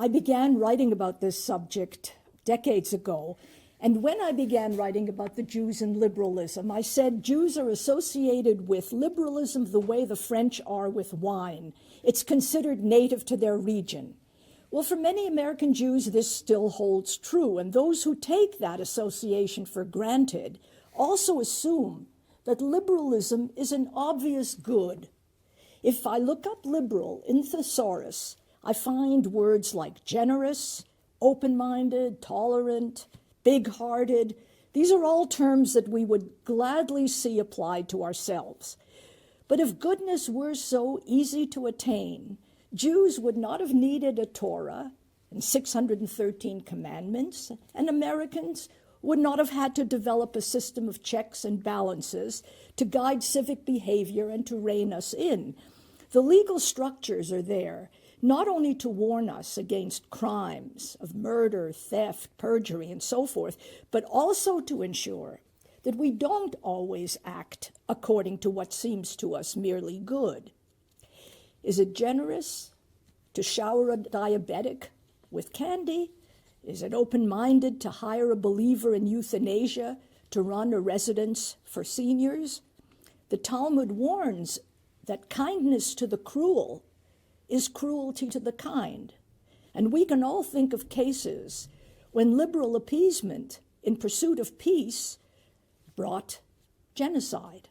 I began writing about this subject decades ago. And when I began writing about the Jews and liberalism, I said Jews are associated with liberalism the way the French are with wine. It's considered native to their region. Well, for many American Jews, this still holds true. And those who take that association for granted also assume that liberalism is an obvious good. If I look up liberal in thesaurus, I find words like generous, open-minded, tolerant, big-hearted. These are all terms that we would gladly see applied to ourselves. But if goodness were so easy to attain, Jews would not have needed a Torah and 613 commandments, and Americans would not have had to develop a system of checks and balances to guide civic behavior and to rein us in. The legal structures are there, not only to warn us against crimes of murder, theft, perjury, and so forth, but also to ensure that we don't always act according to what seems to us merely good. Is it generous to shower a diabetic with candy? Is it open-minded to hire a believer in euthanasia to run a residence for seniors? The Talmud warns that kindness to the cruel is cruelty to the kind. And we can all think of cases when liberal appeasement in pursuit of peace brought genocide.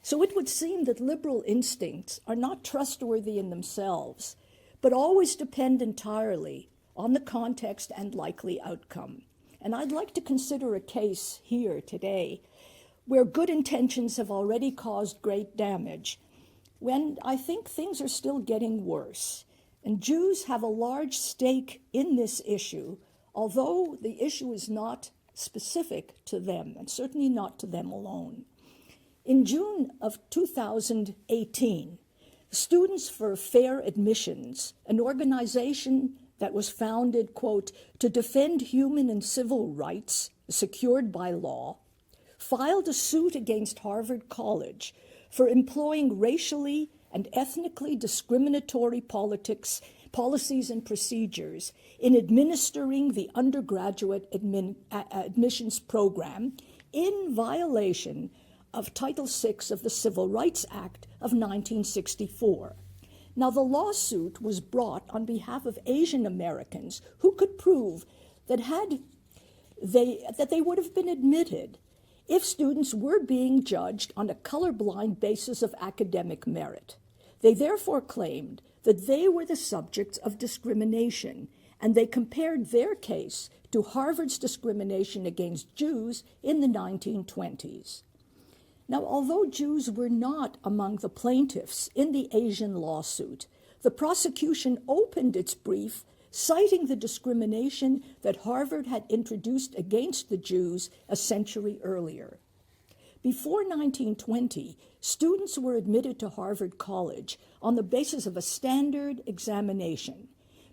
So it would seem that liberal instincts are not trustworthy in themselves, but always depend entirely on the context and likely outcome. And I'd like to consider a case here today where good intentions have already caused great damage, when I think things are still getting worse. And Jews have a large stake in this issue, although the issue is not specific to them, and certainly not to them alone. In June of 2018, Students for Fair Admissions, an organization that was founded, quote, to defend human and civil rights secured by law, filed a suit against Harvard College for employing racially and ethnically discriminatory policies and procedures in administering the undergraduate admissions program in violation of Title VI of the Civil Rights Act of 1964. Now, the lawsuit was brought on behalf of Asian Americans who could prove that they would have been admitted if students were being judged on a colorblind basis of academic merit. They therefore claimed that they were the subjects of discrimination, and they compared their case to Harvard's discrimination against Jews in the 1920s. Now, although Jews were not among the plaintiffs in the Asian lawsuit, the prosecution opened its brief citing the discrimination that Harvard had introduced against the Jews a century earlier. Before 1920, students were admitted to Harvard College on the basis of a standard examination.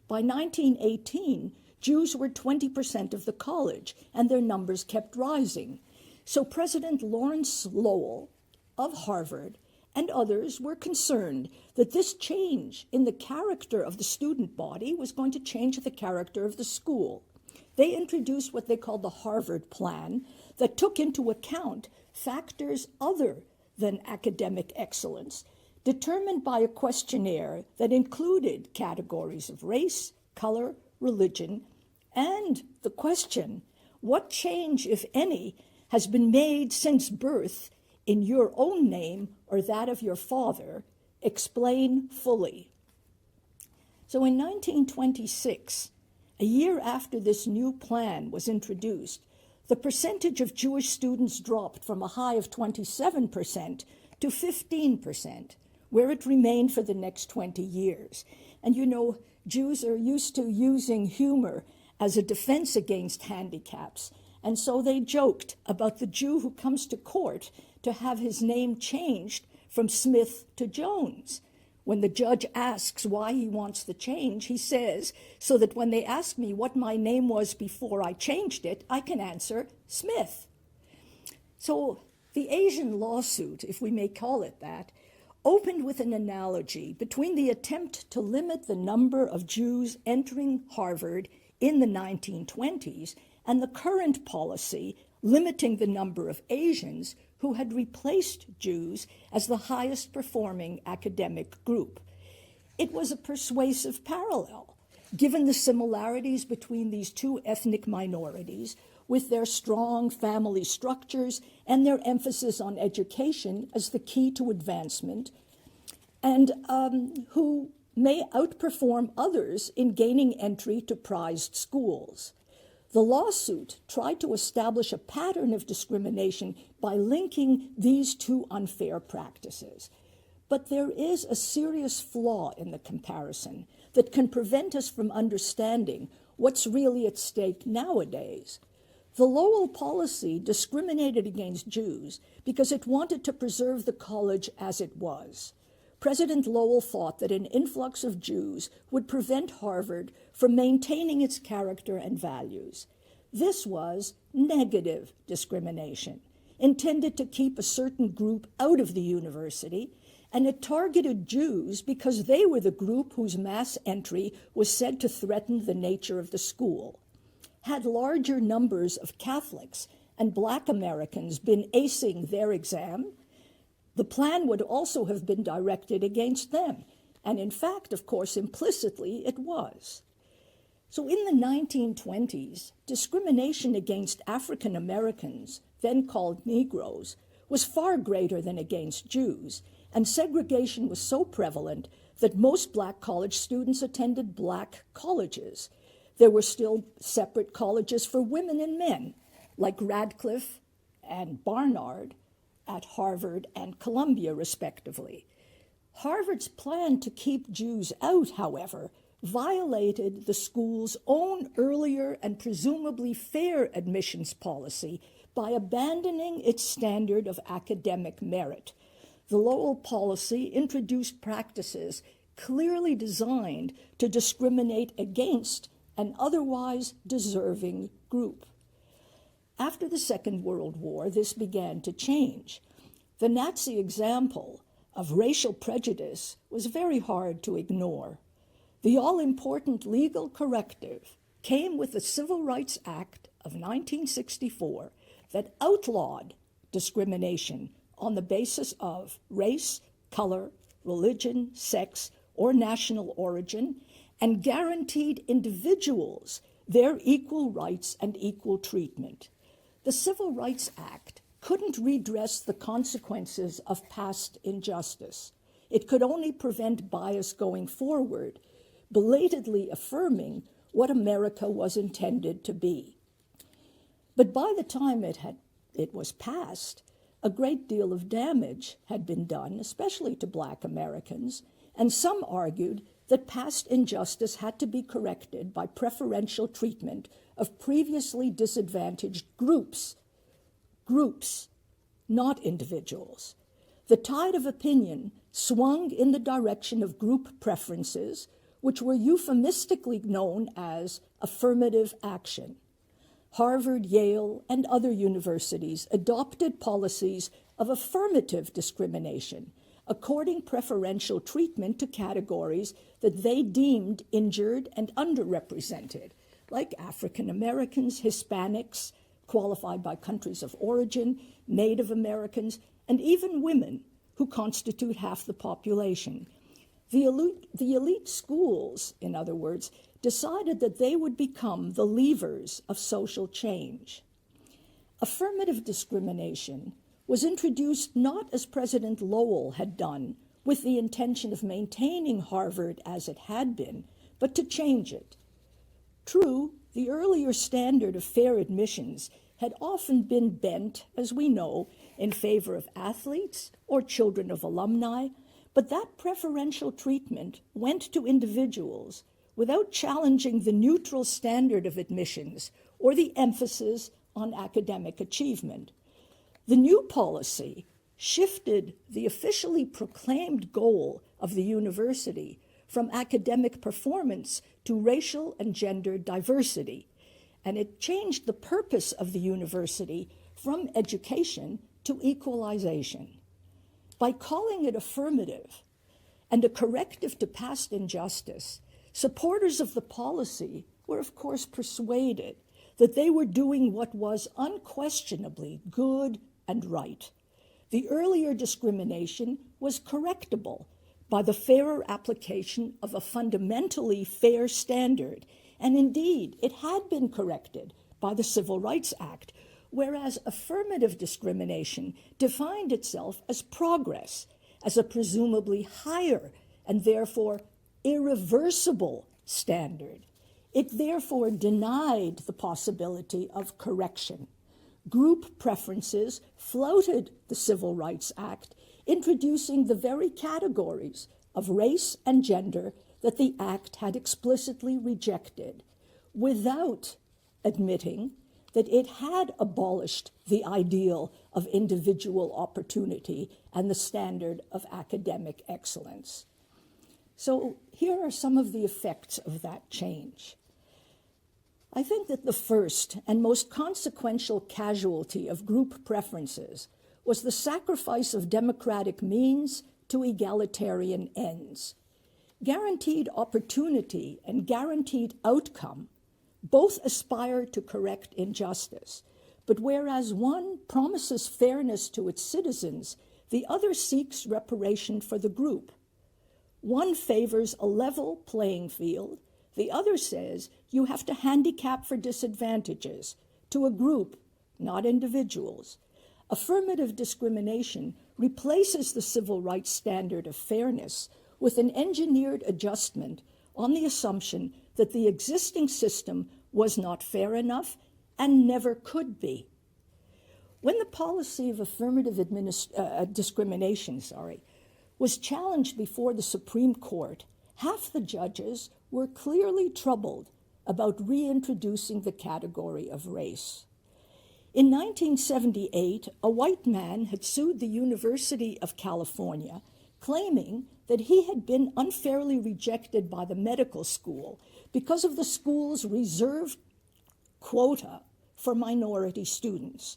By 1918, Jews were 20% of the college, and their numbers kept rising. So President Lawrence Lowell of Harvard and others were concerned that this change in the character of the student body was going to change the character of the school. They introduced what they called the Harvard Plan that took into account factors other than academic excellence, determined by a questionnaire that included categories of race, color, religion, and the question, what change, if any, has been made since birth in your own name or that of your father? Explain fully. So in 1926, a year after this new plan was introduced, the percentage of Jewish students dropped from a high of 27% to 15%, where it remained for the next 20 years. And you know, Jews are used to using humor as a defense against handicaps. And so they joked about the Jew who comes to court to have his name changed from Smith to Jones. When the judge asks why he wants the change, he says, so that when they ask me what my name was before I changed it, I can answer Smith. So the Asian lawsuit, if we may call it that, opened with an analogy between the attempt to limit the number of Jews entering Harvard in the 1920s and the current policy limiting the number of Asians who had replaced Jews as the highest performing academic group. It was a persuasive parallel, given the similarities between these two ethnic minorities, with their strong family structures and their emphasis on education as the key to advancement, and who may outperform others in gaining entry to prized schools. The lawsuit tried to establish a pattern of discrimination by linking these two unfair practices. But there is a serious flaw in the comparison that can prevent us from understanding what's really at stake nowadays. The Lowell policy discriminated against Jews because it wanted to preserve the college as it was. President Lowell thought that an influx of Jews would prevent Harvard from maintaining its character and values. This was negative discrimination, intended to keep a certain group out of the university, and it targeted Jews because they were the group whose mass entry was said to threaten the nature of the school. Had larger numbers of Catholics and Black Americans been acing their exam, the plan would also have been directed against them. And in fact, of course, implicitly it was. So in the 1920s, discrimination against African Americans, then called Negroes, was far greater than against Jews, and segregation was so prevalent that most Black college students attended Black colleges. There were still separate colleges for women and men, like Radcliffe and Barnard at Harvard and Columbia, respectively. Harvard's plan to keep Jews out, however, violated the school's own earlier and presumably fair admissions policy by abandoning its standard of academic merit. The Lowell policy introduced practices clearly designed to discriminate against an otherwise deserving group. After the Second World War, this began to change. The Nazi example of racial prejudice was very hard to ignore. The all-important legal corrective came with the Civil Rights Act of 1964 that outlawed discrimination on the basis of race, color, religion, sex, or national origin, and guaranteed individuals their equal rights and equal treatment. The Civil Rights Act couldn't redress the consequences of past injustice. It could only prevent bias going forward, belatedly affirming what America was intended to be. But by the time it was passed, a great deal of damage had been done, especially to Black Americans, and some argued that past injustice had to be corrected by preferential treatment of previously disadvantaged groups, not individuals. The tide of opinion swung in the direction of group preferences, which were euphemistically known as affirmative action. Harvard, Yale, and other universities adopted policies of affirmative discrimination, according preferential treatment to categories that they deemed injured and underrepresented, like African Americans, Hispanics, qualified by countries of origin, Native Americans, and even women, who constitute half the population. The elite schools, in other words, decided that they would become the levers of social change. Affirmative discrimination was introduced not as President Lowell had done, with the intention of maintaining Harvard as it had been, but to change it. True, the earlier standard of fair admissions had often been bent, as we know, in favor of athletes or children of alumni, but that preferential treatment went to individuals without challenging the neutral standard of admissions or the emphasis on academic achievement. The new policy shifted the officially proclaimed goal of the university from academic performance to racial and gender diversity, and it changed the purpose of the university from education to equalization. By calling it affirmative and a corrective to past injustice, supporters of the policy were, of course, persuaded that they were doing what was unquestionably good and right. The earlier discrimination was correctable by the fairer application of a fundamentally fair standard, and indeed, it had been corrected by the Civil Rights Act, whereas affirmative discrimination defined itself as progress, as a presumably higher and therefore irreversible standard. It therefore denied the possibility of correction. Group preferences floated the Civil Rights Act, introducing the very categories of race and gender that the Act had explicitly rejected, without admitting that it had abolished the ideal of individual opportunity and the standard of academic excellence. So here are some of the effects of that change. I think that the first and most consequential casualty of group preferences was the sacrifice of democratic means to egalitarian ends. Guaranteed opportunity and guaranteed outcome both aspire to correct injustice, but whereas one promises fairness to its citizens, the other seeks reparation for the group. One favors a level playing field, the other says you have to handicap for disadvantages to a group, not individuals. Affirmative discrimination replaces the civil rights standard of fairness with an engineered adjustment on the assumption that the existing system was not fair enough and never could be. When the policy of affirmative discrimination was challenged before the Supreme Court, half the judges were clearly troubled about reintroducing the category of race. In 1978, a white man had sued the University of California, claiming that he had been unfairly rejected by the medical school because of the school's reserved quota for minority students.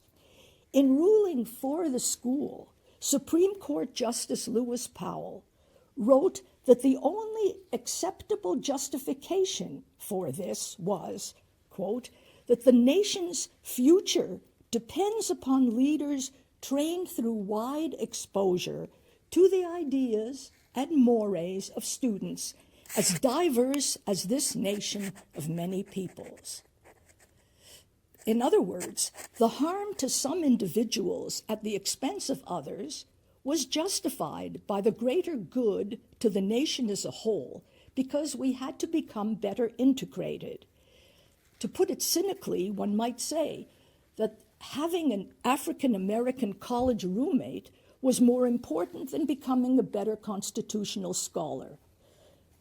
In ruling for the school, Supreme Court Justice Lewis Powell wrote that the only acceptable justification for this was, quote, that the nation's future depends upon leaders trained through wide exposure to the ideas and mores of students as diverse as this nation of many peoples. In other words, the harm to some individuals at the expense of others was justified by the greater good to the nation as a whole because we had to become better integrated. To put it cynically, one might say that having an African-American college roommate was more important than becoming a better constitutional scholar.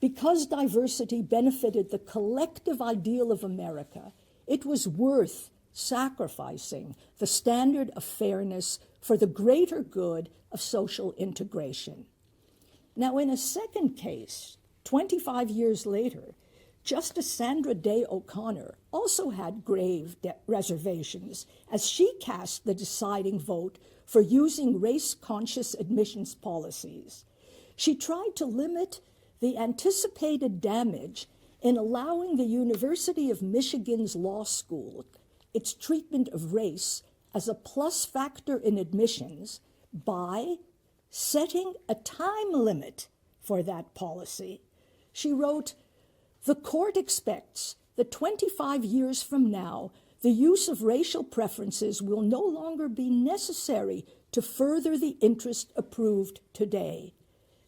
Because diversity benefited the collective ideal of America, it was worth sacrificing the standard of fairness for the greater good of social integration. Now, in a second case, 25 years later, Justice Sandra Day O'Connor also had grave reservations as she cast the deciding vote for using race-conscious admissions policies. She tried to limit the anticipated damage in allowing the University of Michigan's law school its treatment of race as a plus factor in admissions by setting a time limit for that policy. She wrote, "The court expects that 25 years from now, the use of racial preferences will no longer be necessary to further the interest approved today."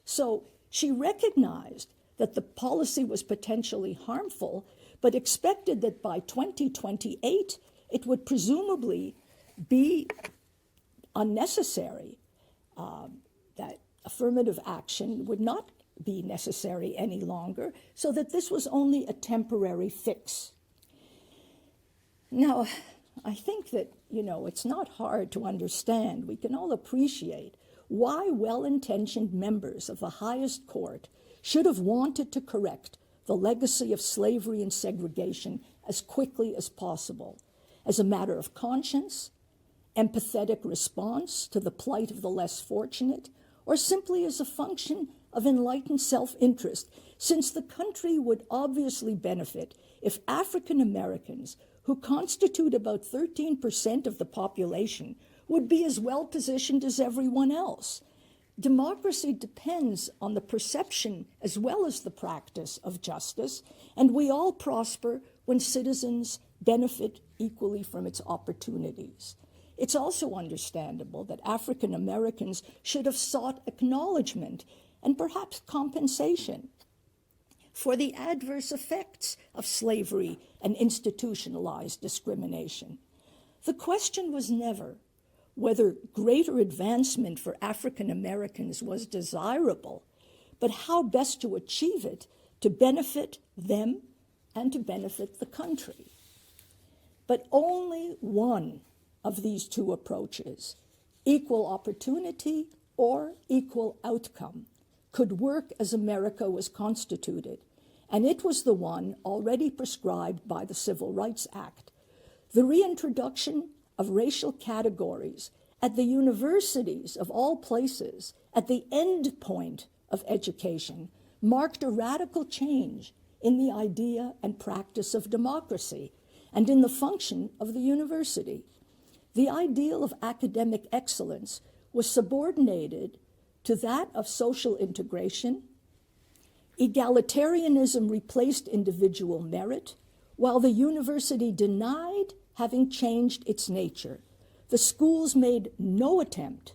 So she recognized that the policy was potentially harmful, but expected that by 2028, it would presumably be unnecessary, that affirmative action would not be necessary any longer, so that this was only a temporary fix. Now, I think that, it's not hard to understand. We can all appreciate why well-intentioned members of the highest court should have wanted to correct the legacy of slavery and segregation as quickly as possible, as a matter of conscience, empathetic response to the plight of the less fortunate, or simply as a function of enlightened self-interest, since the country would obviously benefit if African Americans, who constitute about 13% of the population, would be as well positioned as everyone else. Democracy depends on the perception as well as the practice of justice, and we all prosper when citizens benefit equally from its opportunities. It's also understandable that African Americans should have sought acknowledgement and perhaps compensation for the adverse effects of slavery and institutionalized discrimination. The question was never whether greater advancement for African Americans was desirable, but how best to achieve it to benefit them and to benefit the country. But only one of these two approaches, equal opportunity or equal outcome, could work as America was constituted, and it was the one already prescribed by the Civil Rights Act. The reintroduction of racial categories at the universities of all places, at the end point of education, marked a radical change in the idea and practice of democracy and in the function of the university. The ideal of academic excellence was subordinated to that of social integration. Egalitarianism replaced individual merit, while the university denied having changed its nature. The schools made no attempt,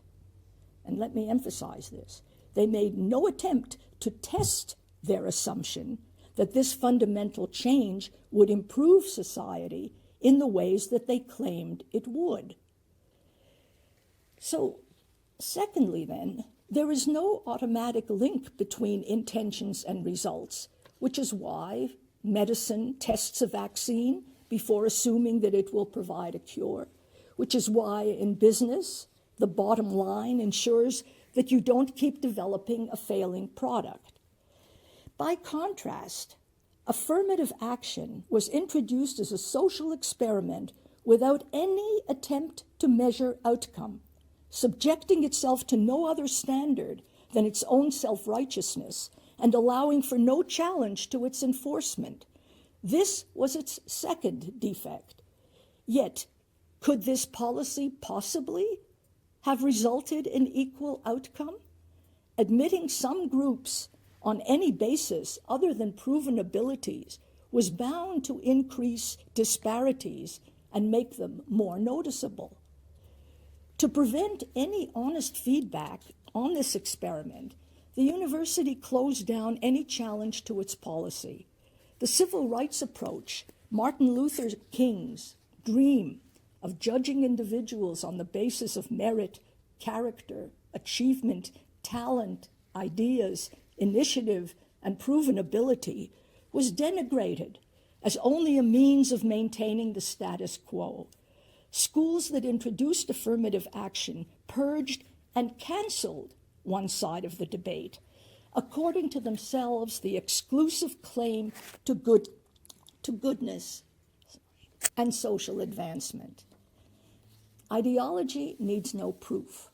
and let me emphasize this, they made no attempt to test their assumption that this fundamental change would improve society in the ways that they claimed it would. So, secondly then, there is no automatic link between intentions and results, which is why medicine tests a vaccine before assuming that it will provide a cure, which is why in business, the bottom line ensures that you don't keep developing a failing product. By contrast, affirmative action was introduced as a social experiment without any attempt to measure outcome, subjecting itself to no other standard than its own self-righteousness and allowing for no challenge to its enforcement. This was its second defect. Yet, could this policy possibly have resulted in equal outcome? Admitting some groups on any basis other than proven abilities was bound to increase disparities and make them more noticeable. To prevent any honest feedback on this experiment, the university closed down any challenge to its policy. The civil rights approach, Martin Luther King's dream of judging individuals on the basis of merit, character, achievement, talent, ideas, initiative, and proven ability, was denigrated as only a means of maintaining the status quo. Schools that introduced affirmative action purged and canceled one side of the debate, according to themselves the exclusive claim to goodness and social advancement. Ideology needs no proof.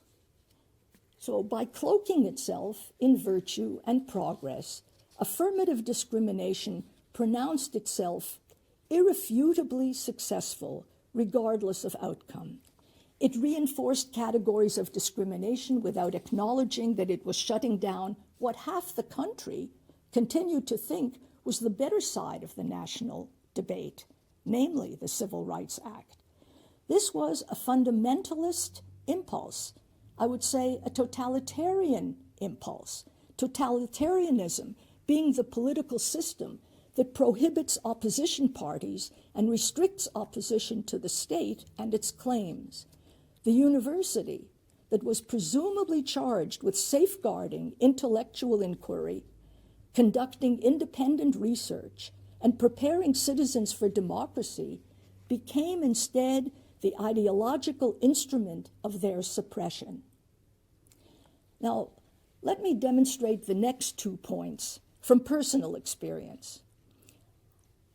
So by cloaking itself in virtue and progress, affirmative discrimination pronounced itself irrefutably successful regardless of outcome. It reinforced categories of discrimination without acknowledging that it was shutting down what half the country continued to think was the better side of the national debate, namely the Civil Rights Act. This was a fundamentalist impulse, I would say a totalitarian impulse, totalitarianism being the political system that prohibits opposition parties and restricts opposition to the state and its claims. The university that was presumably charged with safeguarding intellectual inquiry, conducting independent research, and preparing citizens for democracy became instead the ideological instrument of their suppression. Now, let me demonstrate the next 2 points from personal experience.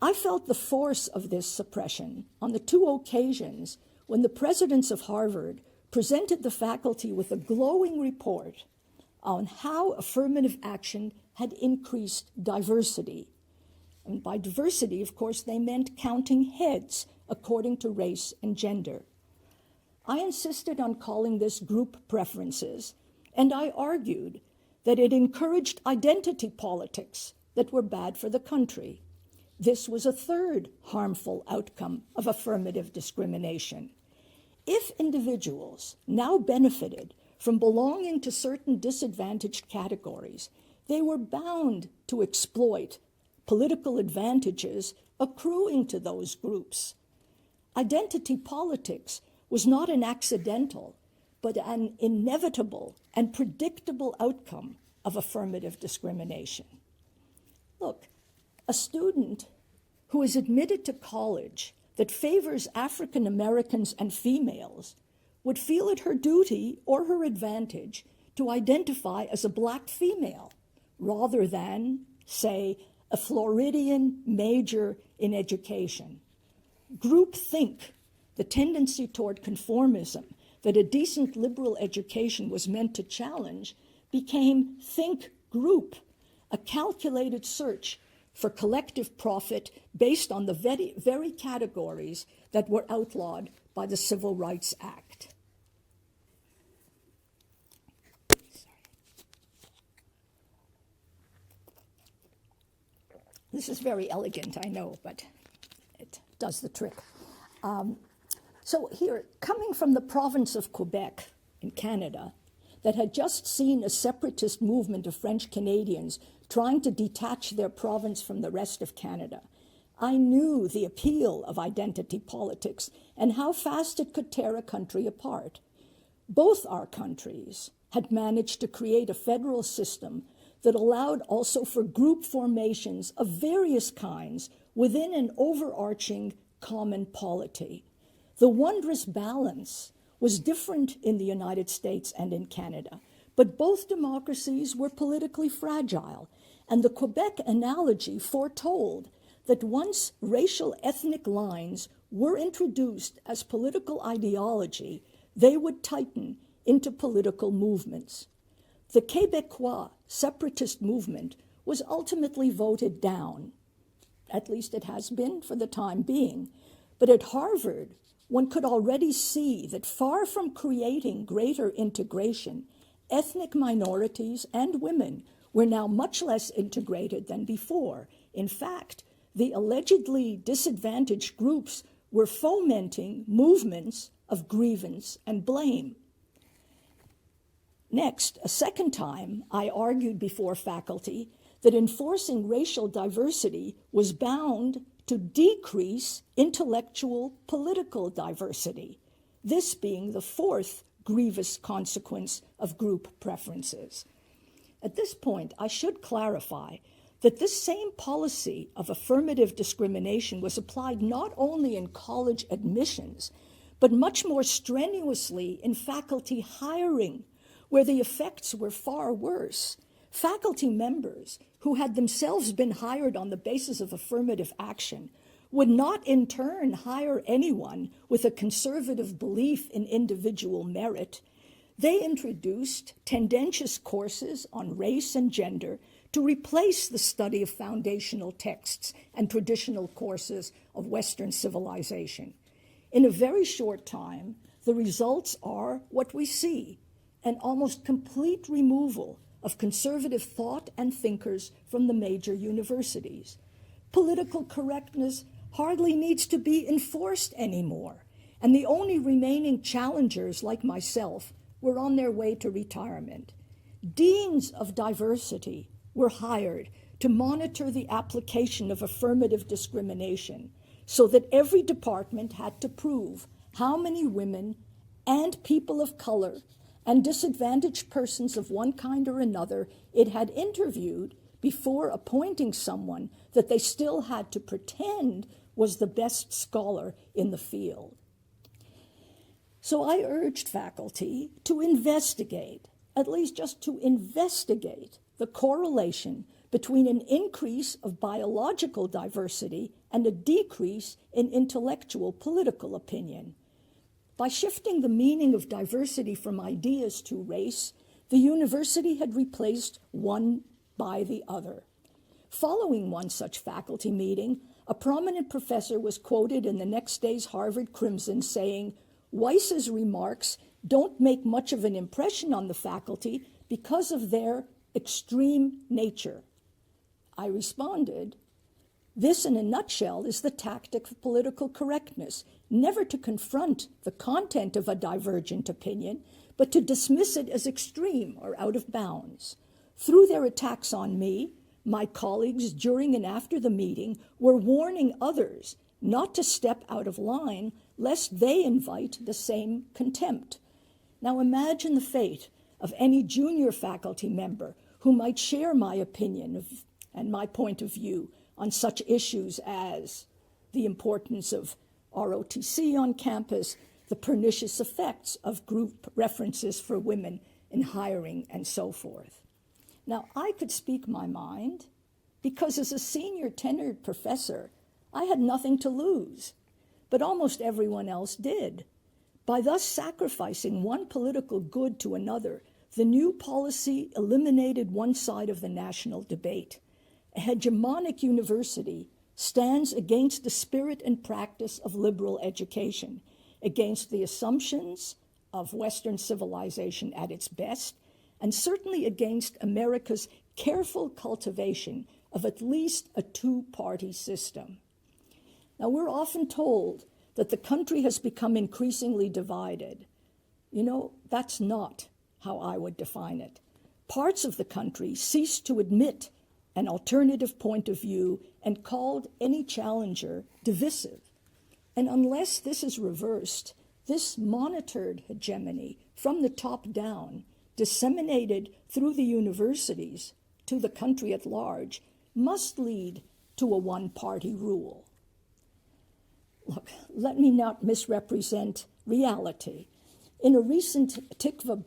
I felt the force of this suppression on the 2 occasions when the presidents of Harvard presented the faculty with a glowing report on how affirmative action had increased diversity. And by diversity, of course, they meant counting heads according to race and gender. I insisted on calling this group preferences, and I argued that it encouraged identity politics that were bad for the country. This was a third harmful outcome of affirmative discrimination. If individuals now benefited from belonging to certain disadvantaged categories, they were bound to exploit political advantages accruing to those groups. Identity politics was not an accidental, but an inevitable and predictable outcome of affirmative discrimination. Look, a student who is admitted to college that favors African Americans and females would feel it her duty or her advantage to identify as a Black female rather than, say, a Floridian major in education. Groupthink, the tendency toward conformism that a decent liberal education was meant to challenge, became think group, a calculated search for collective profit based on the very categories that were outlawed by the Civil Rights Act. This is very elegant, I know, but it does the trick. So here, coming from the province of Quebec in Canada, that had just seen a separatist movement of French Canadians trying to detach their province from the rest of Canada, I knew the appeal of identity politics and how fast it could tear a country apart. Both our countries had managed to create a federal system that allowed also for group formations of various kinds within an overarching common polity. The wondrous balance was different in the United States and in Canada, but both democracies were politically fragile, and the Quebec analogy foretold that once racial ethnic lines were introduced as political ideology, they would tighten into political movements. The Québécois separatist movement was ultimately voted down. At least it has been for the time being. But at Harvard, one could already see that far from creating greater integration, ethnic minorities and women were now much less integrated than before. In fact, the allegedly disadvantaged groups were fomenting movements of grievance and blame. Next, a second time, I argued before faculty that enforcing racial diversity was bound to decrease intellectual political diversity, this being the fourth grievous consequence of group preferences. At this point, I should clarify that this same policy of affirmative discrimination was applied not only in college admissions, but much more strenuously in faculty hiring, where the effects were far worse. Faculty members who had themselves been hired on the basis of affirmative action would not in turn hire anyone with a conservative belief in individual merit. They introduced tendentious courses on race and gender to replace the study of foundational texts and traditional courses of Western civilization. In a very short time, the results are what we see: an almost complete removal of conservative thought and thinkers from the major universities. Political correctness hardly needs to be enforced anymore, and the only remaining challengers, like myself, were on their way to retirement. Deans of diversity were hired to monitor the application of affirmative discrimination, so that every department had to prove how many women and people of color and disadvantaged persons of one kind or another it had interviewed before appointing someone that they still had to pretend was the best scholar in the field. So I urged faculty to investigate, at least just to investigate, the correlation between an increase of biological diversity and a decrease in intellectual political opinion. By shifting the meaning of diversity from ideas to race, The university had replaced one by the other. Following one such faculty meeting, a prominent professor was quoted in the next day's Harvard Crimson saying, "Weiss's remarks don't make much of an impression on the faculty because of their extreme nature." I responded, "This, in a nutshell, is the tactic of political correctness, never to confront the content of a divergent opinion, but to dismiss it as extreme or out of bounds. Through their attacks on me, my colleagues during and after the meeting were warning others not to step out of line lest they invite the same contempt." Now imagine the fate of any junior faculty member who might share my opinion and my point of view on such issues as the importance of ROTC on campus, the pernicious effects of group references for women in hiring, and so forth. Now, I could speak my mind because as a senior tenured professor, I had nothing to lose, but almost everyone else did. By thus sacrificing one political good to another, the new policy eliminated one side of the national debate. A hegemonic university stands against the spirit and practice of liberal education, against the assumptions of Western civilization at its best, and certainly against America's careful cultivation of at least a two-party system. Now, we're often told that the country has become increasingly divided. You know, that's not how I would define it. Parts of the country ceased to admit an alternative point of view and called any challenger divisive. And unless this is reversed, this monitored hegemony from the top down, disseminated through the universities to the country at large, must lead to a one-party rule. Look, let me not misrepresent reality. In a recent Tikva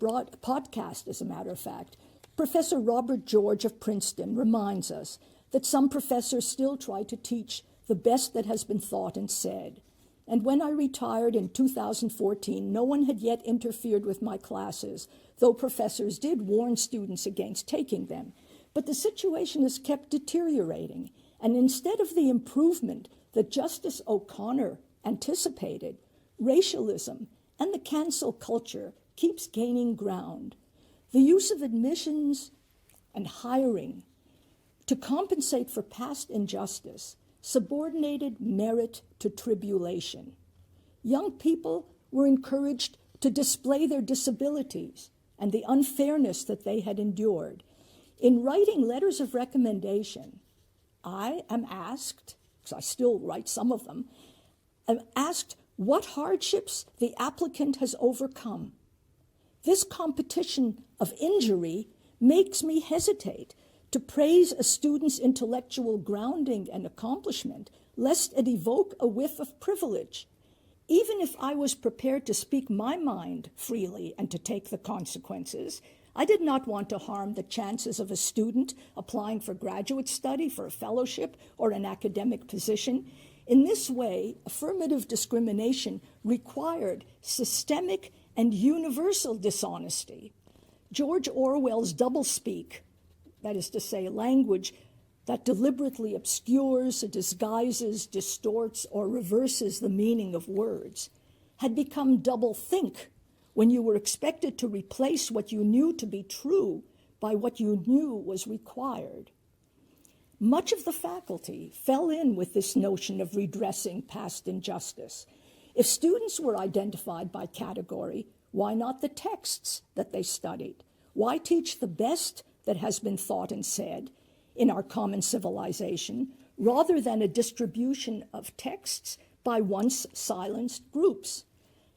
podcast, as a matter of fact, Professor Robert George of Princeton reminds us that some professors still try to teach the best that has been thought and said. And when I retired in 2014, no one had yet interfered with my classes, though professors did warn students against taking them. But the situation has kept deteriorating, and instead of the improvement that Justice O'Connor anticipated, racialism and the cancel culture keeps gaining ground. The use of admissions and hiring to compensate for past injustice subordinated merit to tribulation. Young people were encouraged to display their disabilities and the unfairness that they had endured. In writing letters of recommendation, I am asked, because I still write some of them, I'm asked what hardships the applicant has overcome. This competition of injury makes me hesitate to praise a student's intellectual grounding and accomplishment, lest it evoke a whiff of privilege. Even if I was prepared to speak my mind freely and to take the consequences, I did not want to harm the chances of a student applying for graduate study, for a fellowship, or an academic position. In this way, affirmative discrimination required systemic and universal dishonesty. George Orwell's doublespeak, that is to say, language that deliberately obscures, disguises, distorts, or reverses the meaning of words, had become doublethink when you were expected to replace what you knew to be true by what you knew was required. Much of the faculty fell in with this notion of redressing past injustice. If students were identified by category, why not the texts that they studied? Why teach the best that has been thought and said in our common civilization, rather than a distribution of texts by once silenced groups?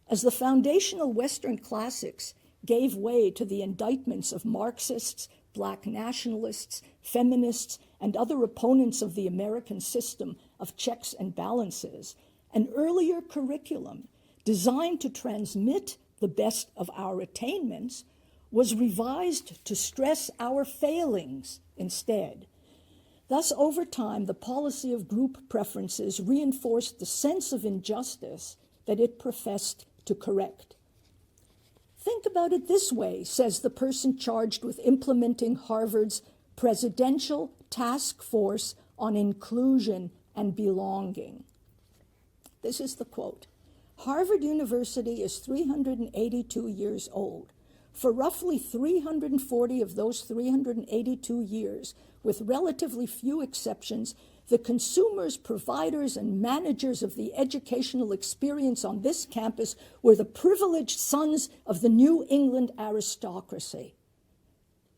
As the foundational Western classics gave way to the indictments of Marxists, Black nationalists, feminists, and other opponents of the American system of checks and balances, an earlier curriculum designed to transmit the best of our attainments was revised to stress our failings instead. Thus, over time, the policy of group preferences reinforced the sense of injustice that it professed to correct. Think about it this way, says the person charged with implementing Harvard's Presidential Task Force on Inclusion and Belonging. This is the quote. Harvard University is 382 years old. For roughly 340 of those 382 years, with relatively few exceptions, the consumers, providers, and managers of the educational experience on this campus were the privileged sons of the New England aristocracy.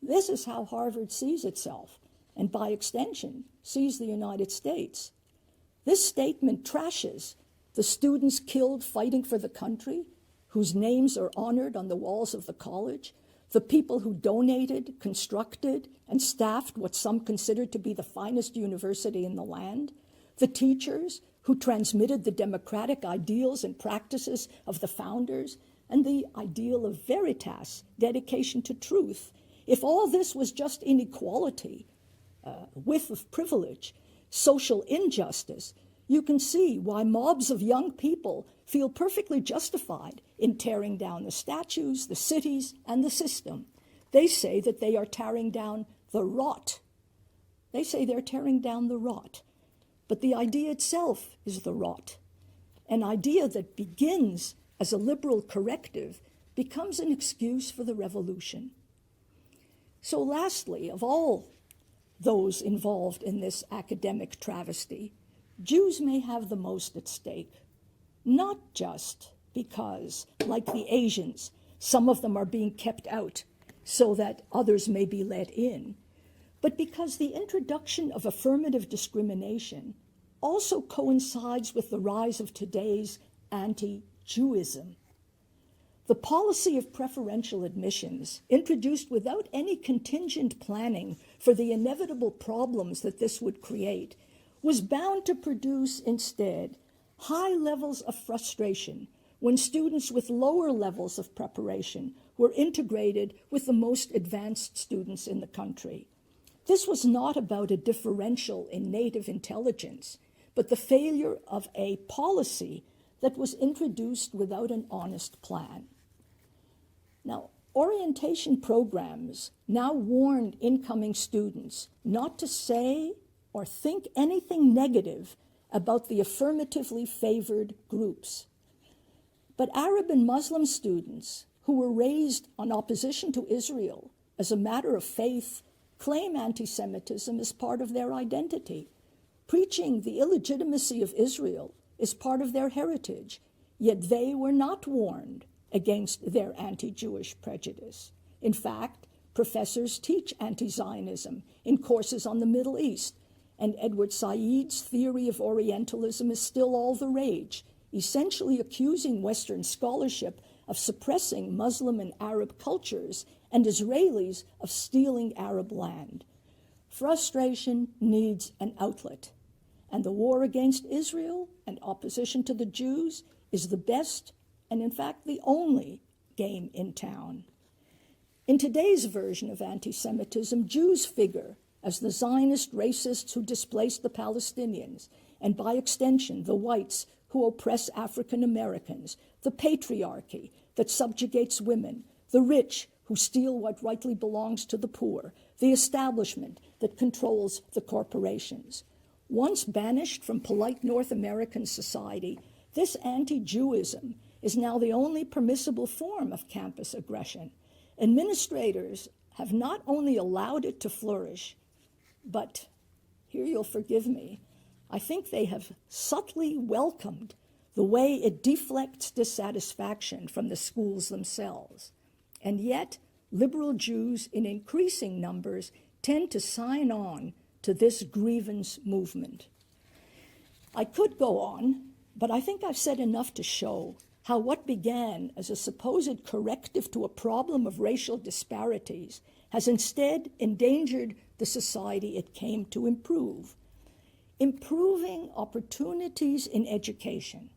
This is how Harvard sees itself, and by extension, sees the United States. This statement trashes the students killed fighting for the country, whose names are honored on the walls of the college, the people who donated, constructed, and staffed what some considered to be the finest university in the land, the teachers who transmitted the democratic ideals and practices of the founders, and the ideal of veritas, dedication to truth. If all this was just inequality, width of privilege, social injustice, you can see why mobs of young people feel perfectly justified in tearing down the statues, the cities, and the system. They say that they are tearing down the rot. They say they're tearing down the rot. But the idea itself is the rot. An idea that begins as a liberal corrective becomes an excuse for the revolution. So lastly, of all those involved in this academic travesty, Jews may have the most at stake, not just because, like the Asians, some of them are being kept out so that others may be let in, but because the introduction of affirmative discrimination also coincides with the rise of today's anti-Jewism. The policy of preferential admissions, introduced without any contingent planning for the inevitable problems that this would create, was bound to produce instead high levels of frustration when students with lower levels of preparation were integrated with the most advanced students in the country. This was not about a differential in native intelligence, but the failure of a policy that was introduced without an honest plan. Now, orientation programs now warned incoming students not to say or think anything negative about the affirmatively favored groups. But Arab and Muslim students who were raised on opposition to Israel as a matter of faith claim anti-Semitism as part of their identity. Preaching the illegitimacy of Israel is part of their heritage, yet they were not warned against their anti-Jewish prejudice. In fact, professors teach anti-Zionism in courses on the Middle East, and Edward Said's theory of Orientalism is still all the rage, essentially accusing Western scholarship of suppressing Muslim and Arab cultures and Israelis of stealing Arab land. Frustration needs an outlet, and the war against Israel and opposition to the Jews is the best and, in fact, the only game in town. In today's version of anti-Semitism, Jews figure as the Zionist racists who displaced the Palestinians, and by extension, the whites who oppress African Americans, the patriarchy that subjugates women, the rich who steal what rightly belongs to the poor, the establishment that controls the corporations. Once banished from polite North American society, this anti-Jewism is now the only permissible form of campus aggression. Administrators have not only allowed it to flourish, but, here you'll forgive me, I think they have subtly welcomed the way it deflects dissatisfaction from the schools themselves. And yet, liberal Jews in increasing numbers tend to sign on to this grievance movement. I could go on, but I think I've said enough to show how what began as a supposed corrective to a problem of racial disparities has instead endangered the society it came to improve. Improving opportunities in education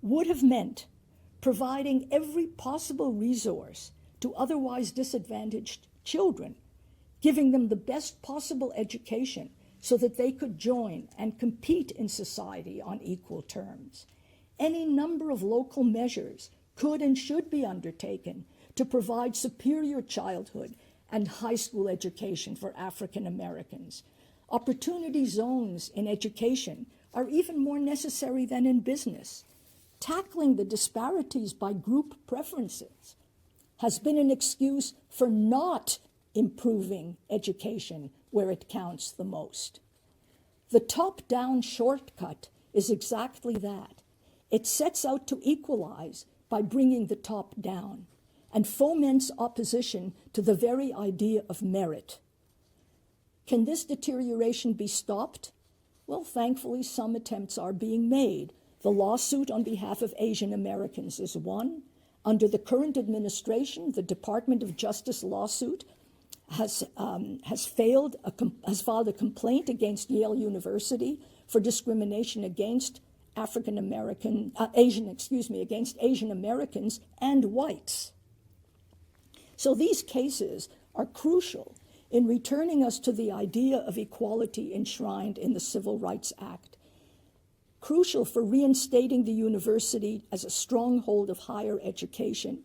would have meant providing every possible resource to otherwise disadvantaged children, giving them the best possible education so that they could join and compete in society on equal terms. Any number of local measures could and should be undertaken to provide superior childhood and high school education for African Americans. Opportunity zones in education are even more necessary than in business. Tackling the disparities by group preferences has been an excuse for not improving education where it counts the most. The top-down shortcut is exactly that. It sets out to equalize by bringing the top down and foments opposition to the very idea of merit. Can this deterioration be stopped? Well, thankfully, some attempts are being made. The lawsuit on behalf of Asian Americans is one. Under the current administration, the Department of Justice lawsuit has filed a complaint against Yale University for discrimination against against Asian Americans and whites. So these cases are crucial in returning us to the idea of equality enshrined in the Civil Rights Act, crucial for reinstating the university as a stronghold of higher education,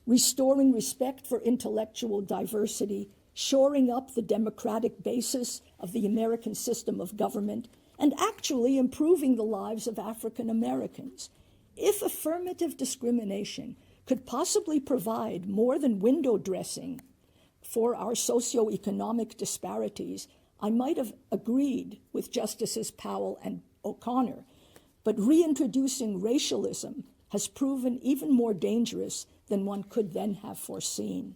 restoring respect for intellectual diversity, shoring up the democratic basis of the American system of government, and actually improving the lives of African Americans. If affirmative discrimination could possibly provide more than window dressing for our socioeconomic disparities, I might have agreed with Justices Powell and O'Connor, but reintroducing racialism has proven even more dangerous than one could then have foreseen.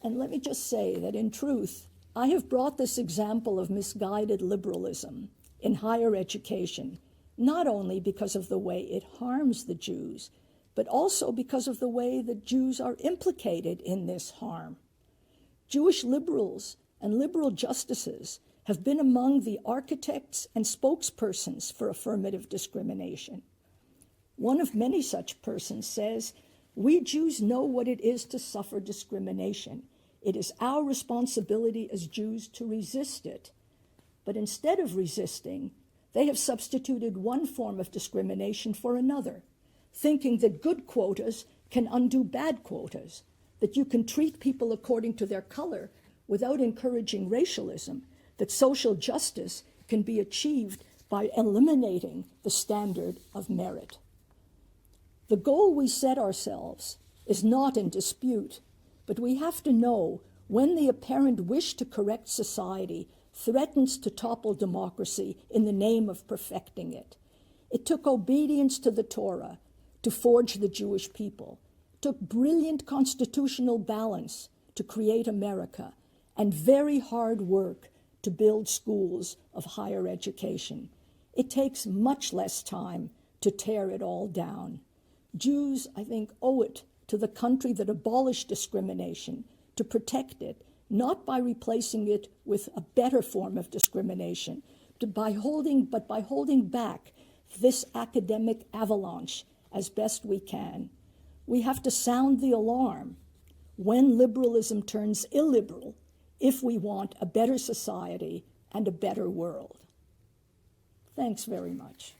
And let me just say that in truth, I have brought this example of misguided liberalism in higher education, not only because of the way it harms the Jews, but also because of the way that Jews are implicated in this harm. Jewish liberals and liberal justices have been among the architects and spokespersons for affirmative discrimination. One of many such persons says, "We Jews know what it is to suffer discrimination. It is our responsibility as Jews to resist it." But instead of resisting, they have substituted one form of discrimination for another, thinking that good quotas can undo bad quotas, that you can treat people according to their color without encouraging racialism, that social justice can be achieved by eliminating the standard of merit. The goal we set ourselves is not in dispute, but we have to know when the apparent wish to correct society threatens to topple democracy in the name of perfecting it. It took obedience to the Torah to forge the Jewish people. It took brilliant constitutional balance to create America, and very hard work to build schools of higher education. It takes much less time to tear it all down. Jews, I think, owe it to the country that abolished discrimination to protect it, not by replacing it with a better form of discrimination, but by holding back this academic avalanche as best we can. We have to sound the alarm when liberalism turns illiberal if we want a better society and a better world. Thanks very much.